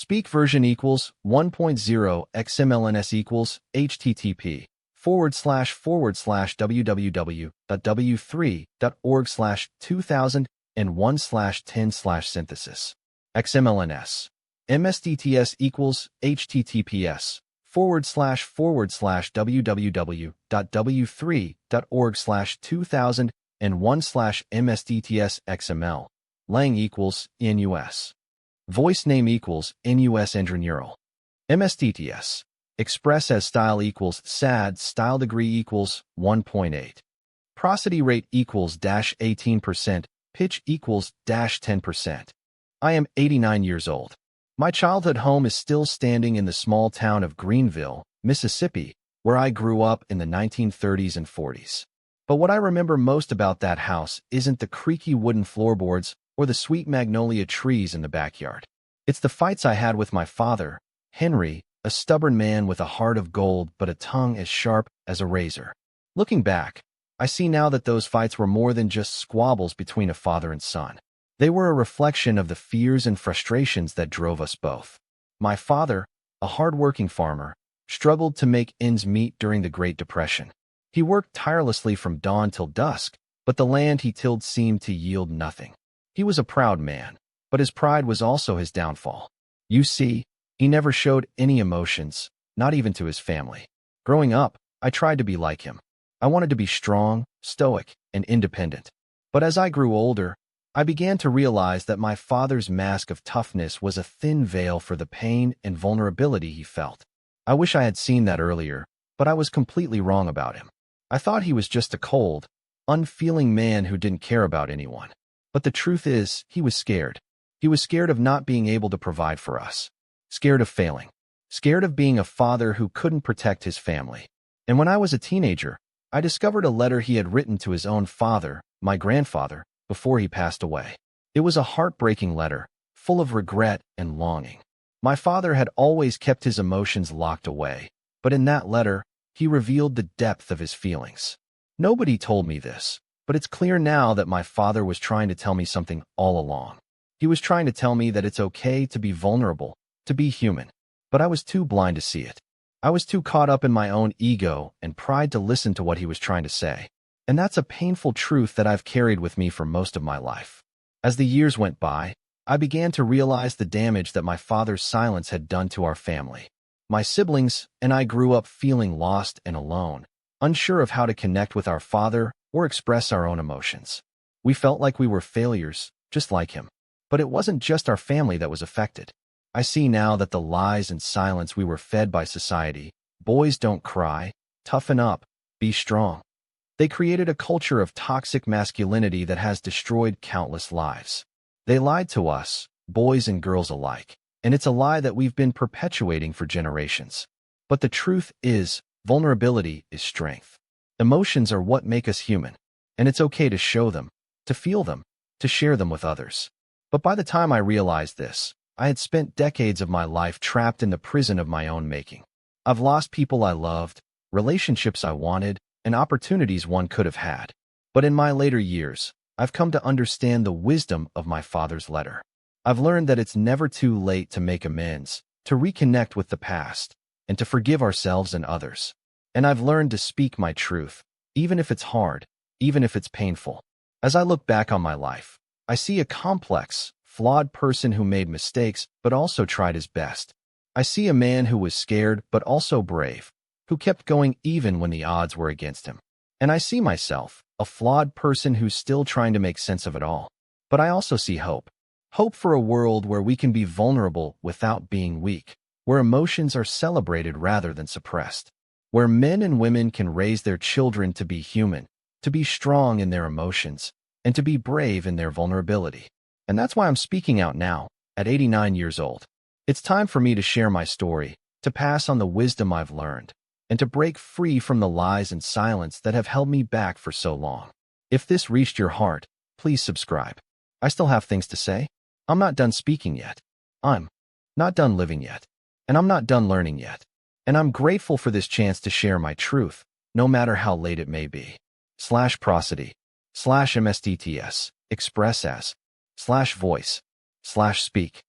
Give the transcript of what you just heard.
Speak version equals 1.0 XMLNS equals http://www.w3.org/2001/10/synthesis. XMLNS. MSDTS equals https://www.w3.org/2001/MSDTS Lang equals NUS. Voice name equals NUS Neural. MSDTS. Express as style equals SAD. Style degree equals 1.8. Prosody rate equals -18%. Pitch equals -10%. I am 89 years old. My childhood home is still standing in the small town of Greenville, Mississippi, where I grew up in the 1930s and 40s. But what I remember most about that house isn't the creaky wooden floorboards or the sweet magnolia trees in the backyard. It's the fights I had with my father, Henry, a stubborn man with a heart of gold but a tongue as sharp as a razor. Looking back, I see now that those fights were more than just squabbles between a father and son. They were a reflection of the fears and frustrations that drove us both. My father, a hard-working farmer, struggled to make ends meet during the Great Depression. He worked tirelessly from dawn till dusk, but the land he tilled seemed to yield nothing. He was a proud man, but his pride was also his downfall. You see, he never showed any emotions, not even to his family. Growing up, I tried to be like him. I wanted to be strong, stoic, and independent. But as I grew older, I began to realize that my father's mask of toughness was a thin veil for the pain and vulnerability he felt. I wish I had seen that earlier, but I was completely wrong about him. I thought he was just a cold, unfeeling man who didn't care about anyone. But the truth is, he was scared. He was scared of not being able to provide for us. Scared of failing. Scared of being a father who couldn't protect his family. And when I was a teenager, I discovered a letter he had written to his own father, my grandfather, before he passed away. It was a heartbreaking letter, full of regret and longing. My father had always kept his emotions locked away, but in that letter, he revealed the depth of his feelings. Nobody told me this, but it's clear now that my father was trying to tell me something all along. He was trying to tell me that it's okay to be vulnerable, to be human. But I was too blind to see it. I was too caught up in my own ego and pride to listen to what he was trying to say. And that's a painful truth that I've carried with me for most of my life. As the years went by, I began to realize the damage that my father's silence had done to our family. My siblings and I grew up feeling lost and alone, unsure of how to connect with our father or express our own emotions. We felt like we were failures, just like him. But it wasn't just our family that was affected. I see now that the lies and silence we were fed by society, boys don't cry, toughen up, be strong. They created a culture of toxic masculinity that has destroyed countless lives. They lied to us, boys and girls alike, and it's a lie that we've been perpetuating for generations. But the truth is, vulnerability is strength. Emotions are what make us human, and it's okay to show them, to feel them, to share them with others. But by the time I realized this, I had spent decades of my life trapped in the prison of my own making. I've lost people I loved, relationships I wanted, and opportunities one could have had. But in my later years, I've come to understand the wisdom of my father's letter. I've learned that it's never too late to make amends, to reconnect with the past, and to forgive ourselves and others. And I've learned to speak my truth, even if it's hard, even if it's painful. As I look back on my life, I see a complex, flawed person who made mistakes but also tried his best. I see a man who was scared but also brave, who kept going even when the odds were against him. And I see myself, a flawed person who's still trying to make sense of it all. But I also see hope. Hope for a world where we can be vulnerable without being weak, where emotions are celebrated rather than suppressed, where men and women can raise their children to be human, to be strong in their emotions, and to be brave in their vulnerability. And that's why I'm speaking out now, at 89 years old. It's time for me to share my story, to pass on the wisdom I've learned, and to break free from the lies and silence that have held me back for so long. If this reached your heart, please subscribe. I still have things to say. I'm not done speaking yet. I'm not done living yet. And I'm not done learning yet. And I'm grateful for this chance to share my truth, no matter how late it may be. /prosody, /MSDTS, express as, /voice, /speak.